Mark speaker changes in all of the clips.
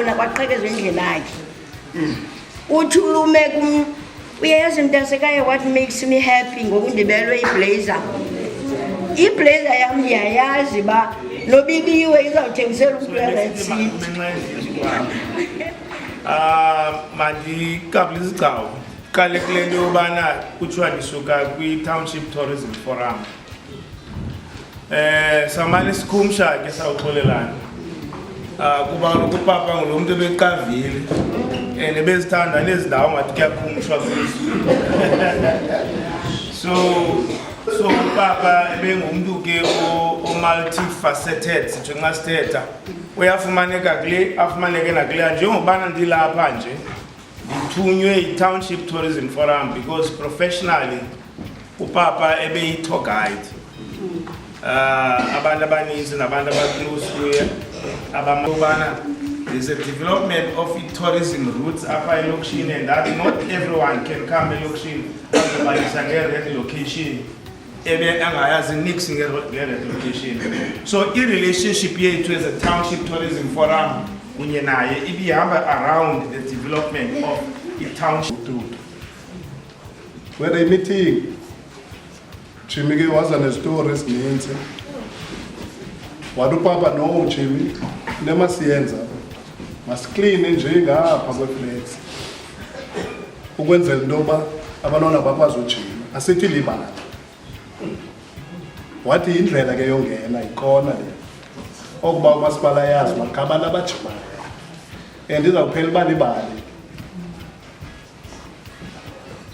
Speaker 1: ntona kwaqhekezwa endlini yakhe uthi ulume kum uyayazi mntasekhaya what makes me happy ngokundibelwe iblazer yam ndiyayazi uba nobibiwe izawuthengisela umntu eRed City.
Speaker 2: Mandikabula izigcawu qale kule nto yobana kuthiwa ndisuka kwi-Township Tourism Forum. Samane sikhumsha ke sawuxolelana kuba kaloku upapa ngulo mntu ebeqavile and ebezithanda nezi ndawo ngathi kuyakhumshwa kuzo. So upapa ebengumntu ke o-multifaceted sitsho nxa sithetha uyafumaneka kule afumaneke nakuleya njengobana ndilapha nje ndithunywe yi-Township Tourism Forum because professionally upapa ebeyi-tour guide. Abantu abaninzi nabantu abaclose kuye abamabana there's a development of tourism routes apha elokishini and that not everyone can come elokishini azobalisa nge-red location ebe angayazi nix nge-red location. So i-relationship yethu as a Township Tourism Forum kunye naye ibihamba around the development of i-township.
Speaker 3: Where they meeting Jimmy ke waza nezitori ezininzi wathi upapa no Jimmy nemasiyenza masikline nje ngapha kweflex ukwenzela into yoba abantwana bakwazi ujima asithi libala wathi indlela ke yongena ikona le okuba umasipala yazi makabana abajimayo and izawuphela uba libali.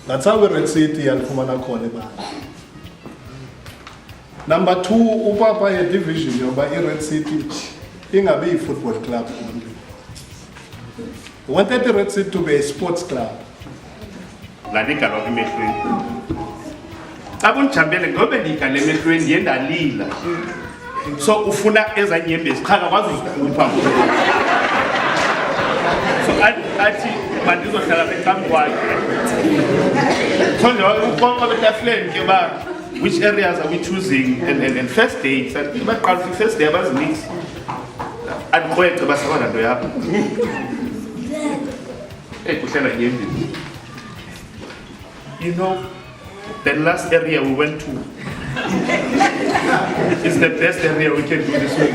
Speaker 3: That's how iRed City yalifumana khona ibali. Number 2, upapa ye division yoba iRed City ingabe yi-football club only. We wanted the Red City to be a sports club.
Speaker 4: Lanika lo emehlweni. Abunjambele ngobe nika le emehlweni ndiye ndalila. So ufuna ezanyembezi cha akwazi ukuzikhupha. So athi mandizohlala phambi kwakhe. So nje uqonqa betafuleni ke ba which areas are we choosing and first day baqala first day abazimix andiqweqe basabana nto yapha. You know, the last area we went to is the best area we can do this week.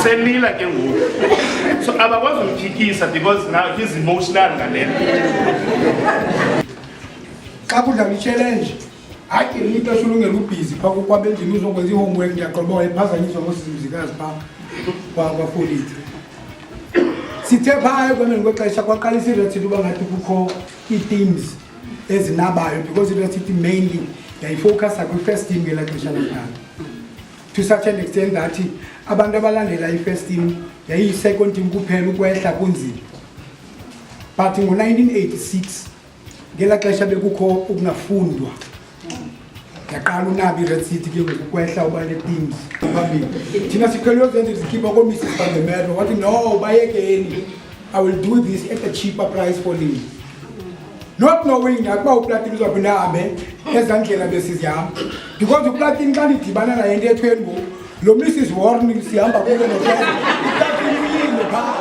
Speaker 4: Selila ke ngoku. So abakwazi umkhikisa because now he's emotional ngale.
Speaker 5: Xa kudlala i-challenge, hayi ke into esulungela ubhizi phaa kwabendini uzokwenza i-homework ngiyaqoba wayephazanyiswa ngosizimzikazi phaa kwafoliti. Sithe phaa ekwameni kwexesha kwaqalisa iRed City uba ngathi kukho ii-teams ezinabayo because iRed City mainly yayifocusa kwi-first team ngelaa xesha lakudala. To such an extent that abantu abalandela i-first team yayiyi-second team kuphela ukwehla kunzima. But ngo-1986 ngelaa xesha bekukho ukungafundwa yaqala unabi iRed City ke ngokukwehla uba ne-teams phambili. Thina siqhele uzenza izikhipha kooMrs van der Merwe wathi no bayekeni, I will do this at a cheaper price for you. Not knowing that uba uPlatini uzawuphinda ahambe ezandlela besizihamba because uPlatini xa ndidibana naye into ethweni ngoku lo Mrs Warning sihamba kuyo noPlatini uyile phaa.